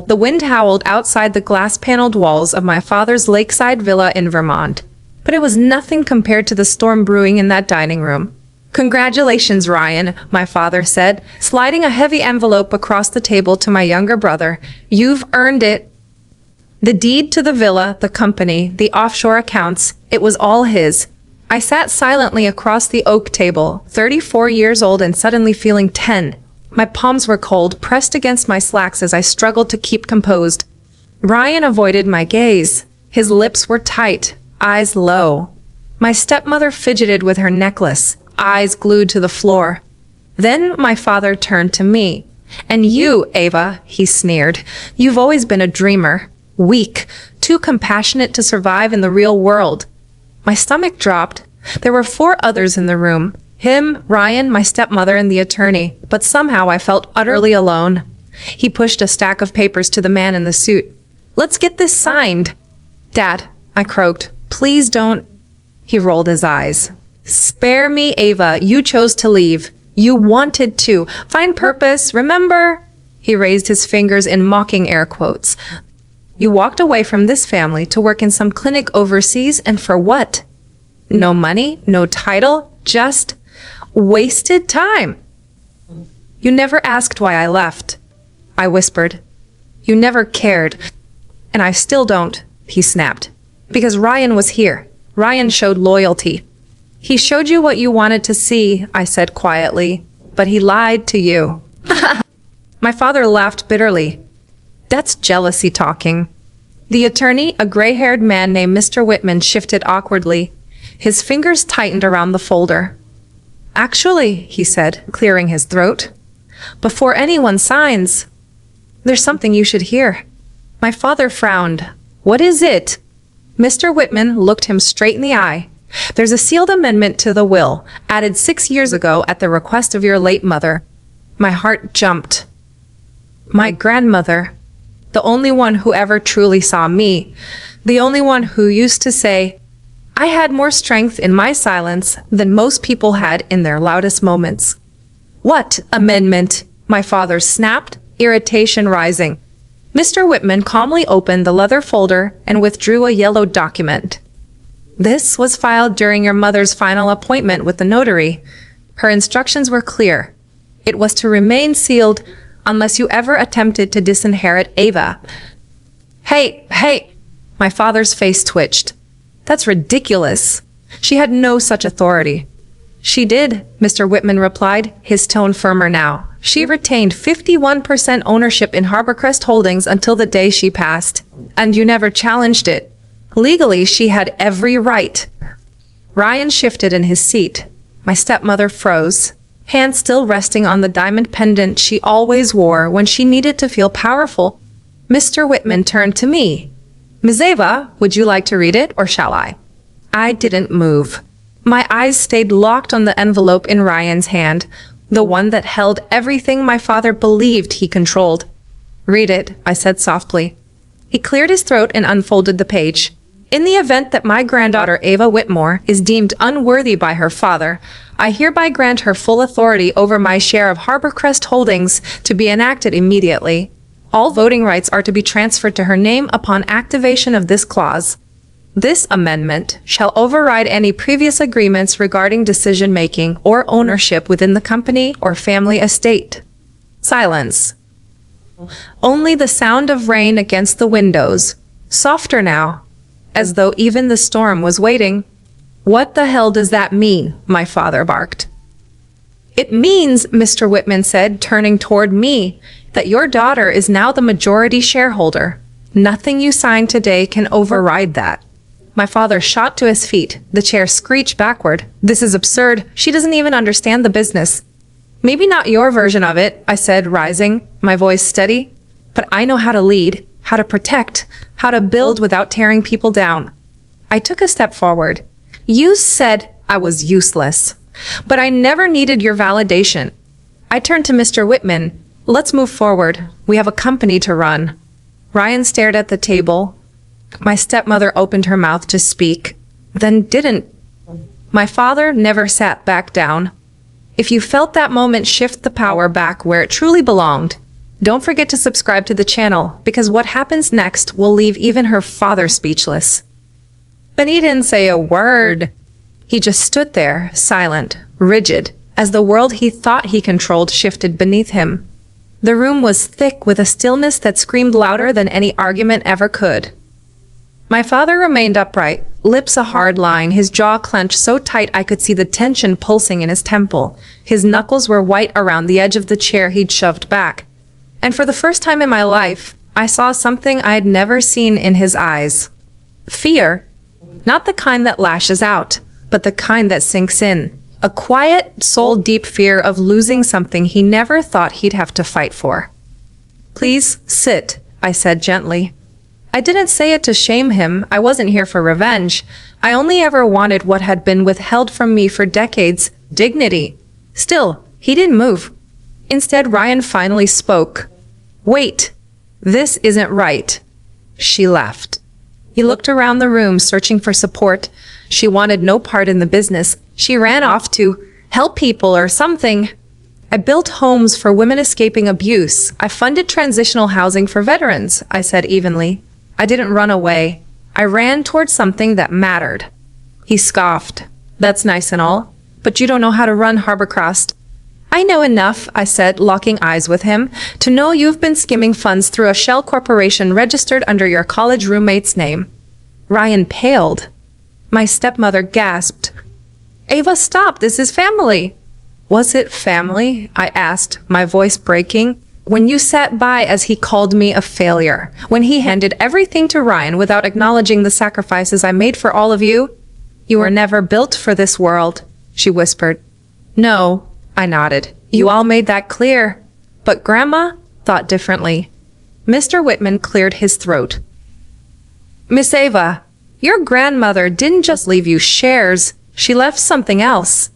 The wind howled outside the glass-paneled walls of my father's lakeside villa in Vermont, but it was nothing compared to the storm brewing in that dining room. "Congratulations, Ryan," my father said, sliding a heavy envelope across the table to my younger brother. "You've earned it." The deed to the villa, the company, the offshore accounts, it was all his. I sat silently across the oak table, 34 years old and suddenly feeling 10. My palms were cold, pressed against my slacks as I struggled to keep composed. Ryan avoided my gaze. His lips were tight, eyes low. My stepmother fidgeted with her necklace, eyes glued to the floor. Then my father turned to me. "And you, Ava," he sneered, "you've always been a dreamer. Weak, too compassionate to survive in the real world." My stomach dropped. There were 4 others in the room. Him, Ryan, my stepmother, and the attorney. But somehow I felt utterly alone. He pushed a stack of papers to the man in the suit. "Let's get this signed." "Dad," I croaked, "please don't." He rolled his eyes. "Spare me, Ava. You chose to leave. You wanted to. Find purpose, remember?" He raised his fingers in mocking air quotes. "You walked away from this family to work in some clinic overseas, and for what? No money, no title, just wasted time. You never asked why I left," I whispered. "You never cared. And I still don't," he snapped. "Because Ryan was here. Ryan showed loyalty." "He showed you what you wanted to see," I said quietly, "but he lied to you." My father laughed bitterly. "That's jealousy talking." The attorney, a gray-haired man named Mr. Whitman, shifted awkwardly. His fingers tightened around the folder. "Actually," he said, clearing his throat, "before anyone signs, there's something you should hear." My father frowned. "What is it?" Mr. Whitman looked him straight in the eye. "There's a sealed amendment to the will, added 6 years ago at the request of your late mother." My heart jumped. My grandmother, the only one who ever truly saw me, the only one who used to say, "I had more strength in my silence than most people had in their loudest moments." "What amendment?" my father snapped, irritation rising. Mr. Whitman calmly opened the leather folder and withdrew a yellow document. "This was filed during your mother's final appointment with the notary. Her instructions were clear. It was to remain sealed unless you ever attempted to disinherit Ava." Hey, my father's face twitched. "That's ridiculous. She had no such authority." "She did," Mr. Whitman replied, his tone firmer now. "She retained 51% ownership in Harborcrest Holdings until the day she passed, and you never challenged it. Legally, she had every right." Ryan shifted in his seat. My stepmother froze, hand still resting on the diamond pendant she always wore when she needed to feel powerful. Mr. Whitman turned to me. "Ms. Ava, would you like to read it, or shall I?" I didn't move. My eyes stayed locked on the envelope in Ryan's hand, the one that held everything my father believed he controlled. "Read it," I said softly. He cleared his throat and unfolded the page. "In the event that my granddaughter Ava Whitmore is deemed unworthy by her father, I hereby grant her full authority over my share of Harborcrest Holdings to be enacted immediately. All voting rights are to be transferred to her name upon activation of this clause. This amendment shall override any previous agreements regarding decision-making or ownership within the company or family estate." Silence. Only the sound of rain against the windows, softer now, as though even the storm was waiting. "What the hell does that mean?" my father barked. "It means," Mr. Whitman said, turning toward me, "that your daughter is now the majority shareholder. Nothing you sign today can override that." My father shot to his feet. The chair screeched backward. "This is absurd. She doesn't even understand the business." "Maybe not your version of it," I said, rising, my voice steady. "But I know how to lead, how to protect, how to build without tearing people down." I took a step forward. "You said I was useless, but I never needed your validation." I turned to Mr. Whitman. "Let's move forward. We have a company to run." Ryan stared at the table. My stepmother opened her mouth to speak, then didn't. My father never sat back down. If you felt that moment shift the power back where it truly belonged, Don't forget to subscribe to the channel, because what happens next will leave even her father speechless. But he didn't say a word. He just stood there, silent, rigid, as the world he thought he controlled shifted beneath him. The room was thick with a stillness that screamed louder than any argument ever could. My father remained upright, lips a hard line, his jaw clenched so tight I could see the tension pulsing in his temple. His knuckles were white around the edge of the chair he'd shoved back. And for the first time in my life, I saw something I'd never seen in his eyes. Fear. Not the kind that lashes out, but the kind that sinks in. A quiet, soul-deep fear of losing something he never thought he'd have to fight for. "Please, sit," I said gently. I didn't say it to shame him. I wasn't here for revenge. I only ever wanted what had been withheld from me for decades, dignity. Still, he didn't move. Instead, Ryan finally spoke. "Wait, this isn't right." She laughed. He looked around the room, searching for support. She wanted no part in the business. She ran off to help people or something. "I built homes for women escaping abuse. I funded transitional housing for veterans," I said evenly. "I didn't run away. I ran towards something that mattered." He scoffed. "That's nice and all, but you don't know how to run Harborcross." "I know enough," I said, locking eyes with him, "to know you've been skimming funds through a shell corporation registered under your college roommate's name." Ryan paled. My stepmother gasped. "Ava, stop! This is family!" "Was it family?" I asked, my voice breaking. "When you sat by as he called me a failure, when he handed everything to Ryan without acknowledging the sacrifices I made for all of you? You were never built for this world," she whispered. "No," I nodded. "You all made that clear." But Grandma thought differently. Mr. Whitman cleared his throat. "Miss Ava, your grandmother didn't just leave you shares. She left something else,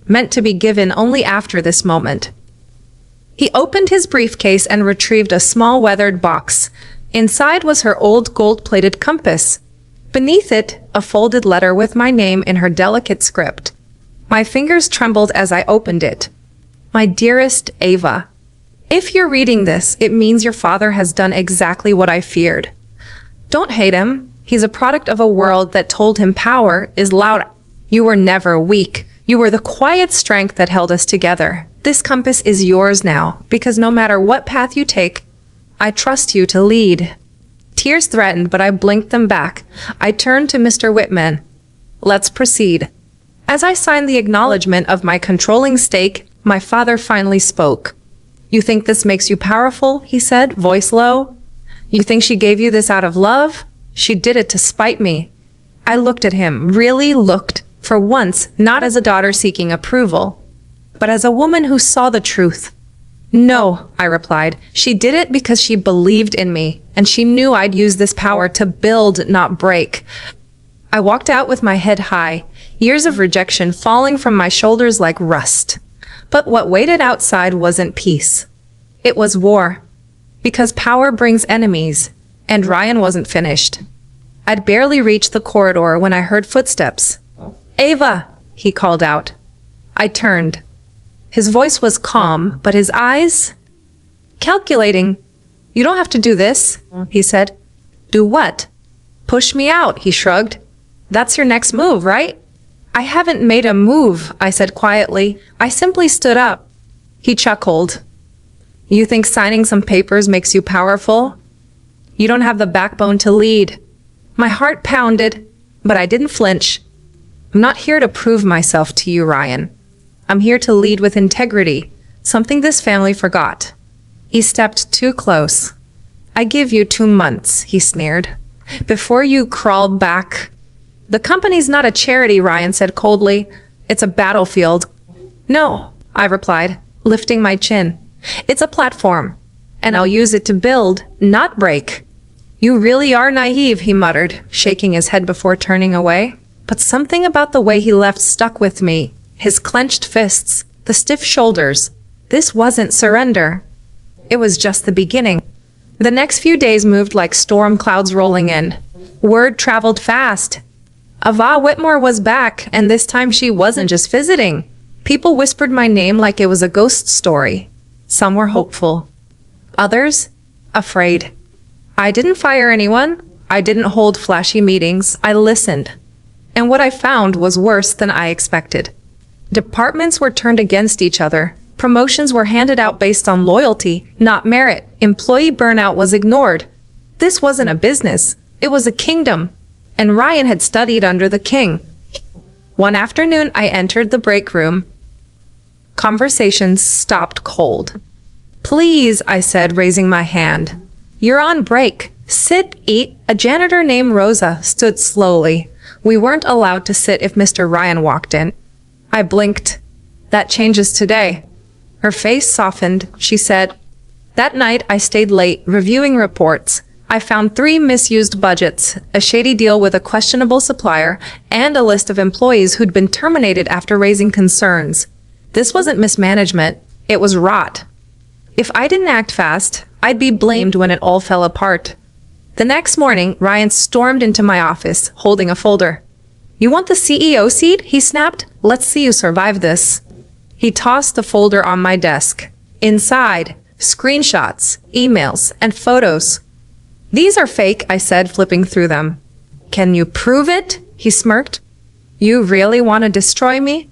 meant to be given only after this moment." He opened his briefcase and retrieved a small weathered box. Inside was her old gold-plated compass. Beneath it, a folded letter with my name in her delicate script. My fingers trembled as I opened it. "My dearest Ava, if you're reading this, it means your father has done exactly what I feared. Don't hate him. He's a product of a world that told him power is loud. You were never weak. You were the quiet strength that held us together. This compass is yours now, because no matter what path you take, I trust you to lead." Tears threatened, but I blinked them back. I turned to Mr. Whitman. "Let's proceed." As I signed the acknowledgement of my controlling stake, my father finally spoke. "You think this makes you powerful?" he said, voice low. "You think she gave you this out of love? She did it to spite me." I looked at him, really looked, for once, not as a daughter seeking approval, but as a woman who saw the truth. "No," I replied. "She did it because she believed in me, and she knew I'd use this power to build, not break." I walked out with my head high, years of rejection falling from my shoulders like rust. But what waited outside wasn't peace. It was war. Because power brings enemies, and Ryan wasn't finished. I'd barely reached the corridor when I heard footsteps. "Ava!" he called out. I turned. His voice was calm, but his eyes... calculating. "You don't have to do this," he said. "Do what?" "Push me out," he shrugged. "That's your next move, right?" "I haven't made a move," I said quietly. "I simply stood up." He chuckled. "You think signing some papers makes you powerful? You don't have the backbone to lead." My heart pounded, but I didn't flinch. "I'm not here to prove myself to you, Ryan. I'm here to lead with integrity, something this family forgot." He stepped too close. "I give you 2 months," he sneered, "before you crawl back." "The company's not a charity," Ryan said coldly. "It's a battlefield." "No," I replied, lifting my chin. "It's a platform, and I'll use it to build, not break." "You really are naive," he muttered, shaking his head before turning away. But something about the way he left stuck with me. His clenched fists, the stiff shoulders. This wasn't surrender. It was just the beginning. The next few days moved like storm clouds rolling in. Word traveled fast. Ava Whitmore was back, and this time she wasn't just visiting. People whispered my name like it was a ghost story. Some were hopeful. Others? Afraid. I didn't fire anyone. I didn't hold flashy meetings. I listened. And what I found was worse than I expected. Departments were turned against each other. Promotions were handed out based on loyalty, not merit. Employee burnout was ignored. This wasn't a business. It was a kingdom. And Ryan had studied under the king. One afternoon, I entered the break room. Conversations stopped cold. "Please," I said, raising my hand. "You're on break. Sit, eat." A janitor named Rosa stood slowly. We weren't allowed to sit if Mr. Ryan walked in. I blinked. "That changes today." Her face softened. She said, "That night I stayed late, reviewing reports. I found 3 misused budgets, a shady deal with a questionable supplier, and a list of employees who'd been terminated after raising concerns. This wasn't mismanagement. It was rot. If I didn't act fast, I'd be blamed when it all fell apart." The next morning, Ryan stormed into my office, holding a folder. "You want the CEO seat?" he snapped. "Let's see you survive this." He tossed the folder on my desk. Inside, screenshots, emails, and photos. "These are fake," I said, flipping through them. "Can you prove it?" he smirked. "You really want to destroy me?"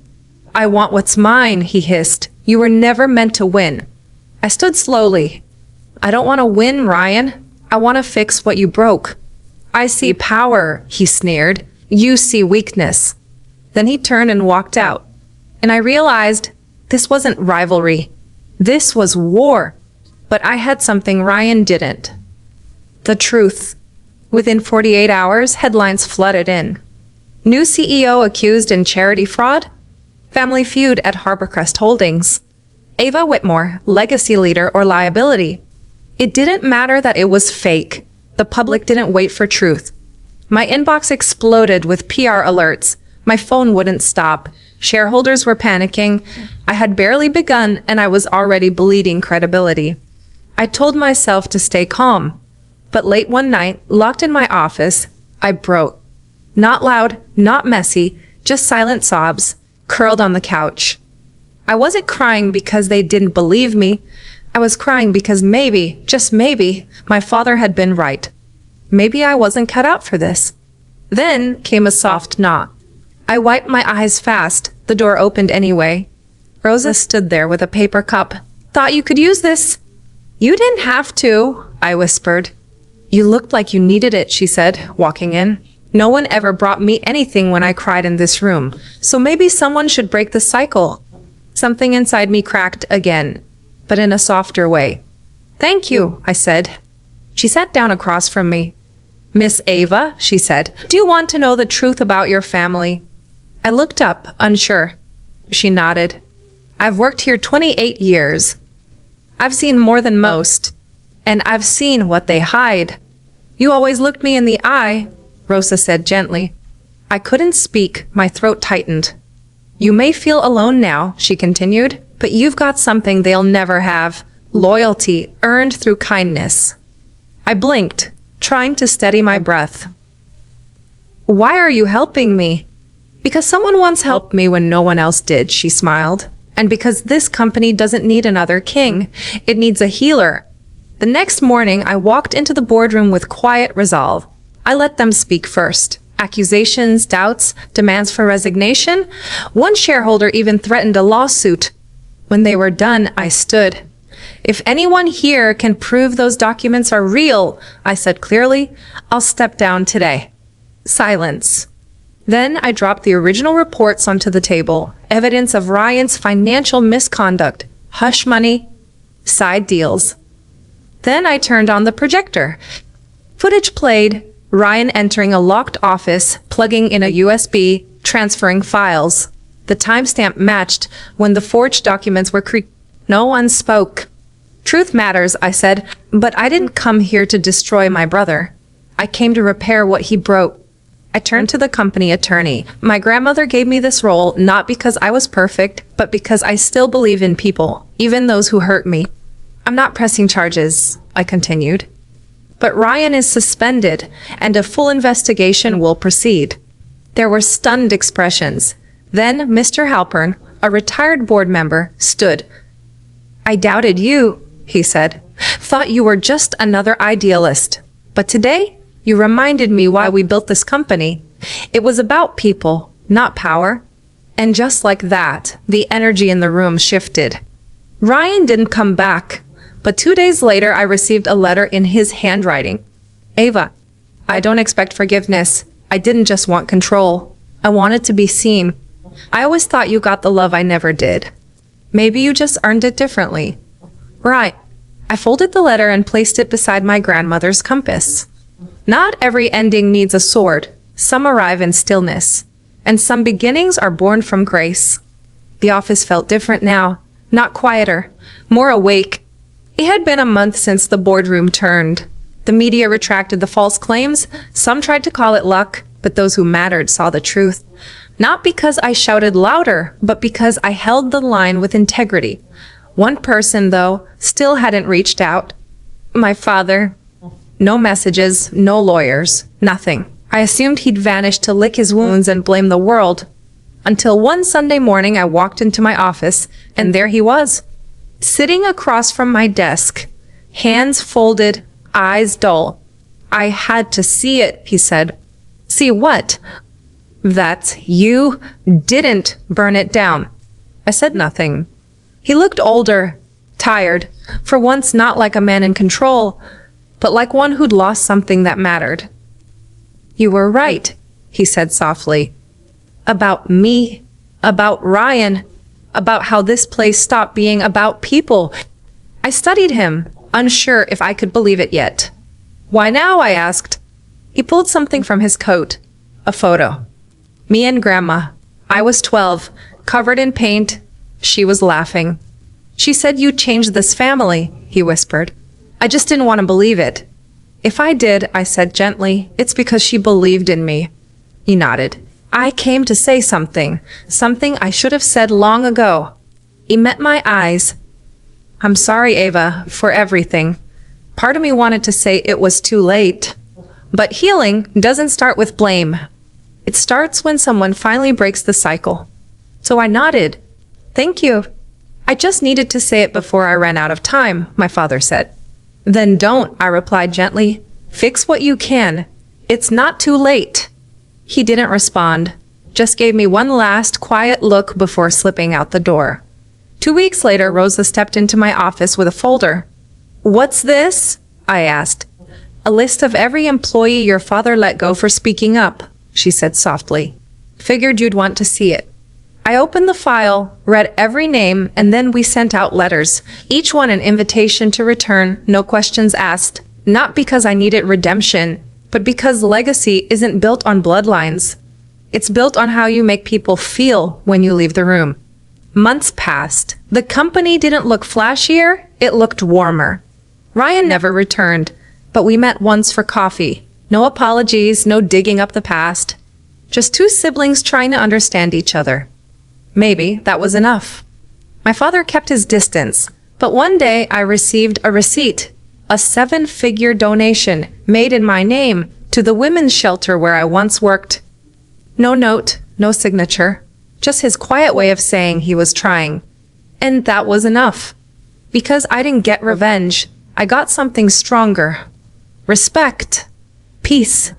"I want what's mine," he hissed. "You were never meant to win." I stood slowly. "I don't want to win, Ryan. I want to fix what you broke." "I see power," he sneered. "You see weakness." Then he turned and walked out. And I realized this wasn't rivalry. This was war. But I had something Ryan didn't. The truth. Within 48 hours, headlines flooded in. New CEO accused in charity fraud. Family feud at Harborcrest Holdings. Ava Whitmore, legacy leader or liability. It didn't matter that it was fake. The public didn't wait for truth. My inbox exploded with PR alerts. My phone wouldn't stop. Shareholders were panicking. I had barely begun and I was already bleeding credibility. I told myself to stay calm. But late one night, locked in my office, I broke. Not loud, not messy, just silent sobs, curled on the couch. I wasn't crying because they didn't believe me. I was crying because maybe, just maybe, my father had been right. Maybe I wasn't cut out for this. Then came a soft knock. I wiped my eyes fast. The door opened anyway. Rosa stood there with a paper cup. "Thought you could use this." "You didn't have to," I whispered. "You looked like you needed it," she said, walking in. "No one ever brought me anything when I cried in this room, so maybe someone should break the cycle." Something inside me cracked again, but in a softer way. "Thank you," I said. She sat down across from me. "Miss Ava," she said, "do you want to know the truth about your family?" I looked up, unsure. She nodded. "I've worked here 28 years. I've seen more than most, and I've seen what they hide." "You always looked me in the eye," Rosa said gently. I couldn't speak. My throat tightened. "You may feel alone now," she continued, "but you've got something they'll never have. Loyalty earned through kindness." I blinked, trying to steady my breath. "Why are you helping me?" "Because someone once helped me when no one else did," she smiled. "And because this company doesn't need another king. It needs a healer." The next morning, I walked into the boardroom with quiet resolve. I let them speak first. Accusations, doubts, demands for resignation. One shareholder even threatened a lawsuit. When they were done, I stood. "If anyone here can prove those documents are real," I said clearly, "I'll step down today." Silence. Then I dropped the original reports onto the table, evidence of Ryan's financial misconduct, hush money, side deals. Then I turned on the projector. Footage played, Ryan entering a locked office, plugging in a USB, transferring files. The timestamp matched when the forged documents were No one spoke. "Truth matters," I said, "but I didn't come here to destroy my brother. I came to repair what he broke." I turned to the company attorney. "My grandmother gave me this role not because I was perfect, but because I still believe in people, even those who hurt me. I'm not pressing charges," I continued. "But Ryan is suspended, and a full investigation will proceed." There were stunned expressions. Then Mr. Halpern, a retired board member, stood. "I doubted you," he said. thought you were just another idealist. But today, you reminded me why we built this company. It was about people, not power. And just like that, the energy in the room shifted. Ryan didn't come back, but 2 days later I received a letter in his handwriting. Ava, I don't expect forgiveness. I didn't just want control. I wanted to be seen. I always thought you got the love I never did. Maybe you just earned it differently. Right. I folded the letter and placed it beside my grandmother's compass. Not every ending needs a sword. Some arrive in stillness. And some beginnings are born from grace. The office felt different now. Not quieter. More awake. It had been a month since the boardroom turned. The media retracted the false claims. Some tried to call it luck, but those who mattered saw the truth. Not because I shouted louder, but because I held the line with integrity. One person, though, still hadn't reached out. My father. No messages, no lawyers, nothing. I assumed he'd vanished to lick his wounds and blame the world. Until one Sunday morning I walked into my office, and there he was. Sitting across from my desk, hands folded, eyes dull. I had to see it, he said. See what? That you didn't burn it down. I said nothing. He looked older, tired, for once not like a man in control, but like one who'd lost something that mattered. You were right, he said softly. About me, about Ryan, about how this place stopped being about people. I studied him, unsure if I could believe it yet. Why now? I asked. He pulled something from his coat. A photo. Me and Grandma. I was 12, covered in paint. She was laughing. She said you changed this family, he whispered. I just didn't want to believe it. If I did, I said gently, it's because she believed in me. He nodded. I came to say something I should have said long ago. He met my eyes. I'm sorry, Ava, for everything. Part of me wanted to say it was too late. But healing doesn't start with blame. It starts when someone finally breaks the cycle. So I nodded. Thank you. I just needed to say it before I ran out of time, my father said. Then don't, I replied gently. Fix what you can. It's not too late. He didn't respond, just gave me one last quiet look before slipping out the door. 2 weeks later, Rosa stepped into my office with a folder. What's this? I asked. A list of every employee your father let go for speaking up, she said softly. Figured you'd want to see it. I opened the file, read every name, and then we sent out letters, each one an invitation to return, no questions asked, not because I needed redemption, but because legacy isn't built on bloodlines. It's built on how you make people feel when you leave the room. Months passed. The company didn't look flashier, it looked warmer. Ryan never returned, but we met once for coffee. No apologies, no digging up the past. Just two siblings trying to understand each other. Maybe that was enough. My father kept his distance, but one day I received a receipt, a 7-figure donation made in my name to the women's shelter where I once worked. No note, no signature, just his quiet way of saying he was trying. And that was enough. Because I didn't get revenge, I got something stronger. Respect, peace,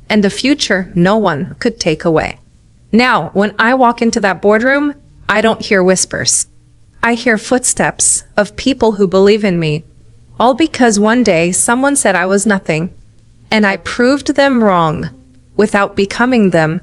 and a future no one could take away. Now, when I walk into that boardroom, I don't hear whispers. I hear footsteps of people who believe in me, all because one day someone said I was nothing, and I proved them wrong without becoming them.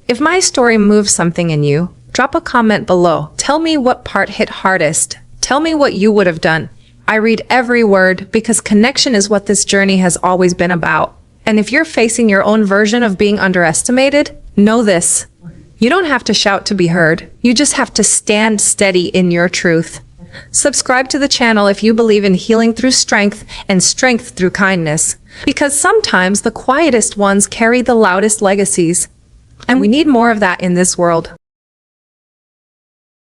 If my story moves something in you, drop a comment below. Tell me what part hit hardest. Tell me what you would have done. I read every word because connection is what this journey has always been about. And if you're facing your own version of being underestimated, know this. You don't have to shout to be heard. You just have to stand steady in your truth. Subscribe to the channel if you believe in healing through strength and strength through kindness. Because sometimes the quietest ones carry the loudest legacies. And we need more of that in this world.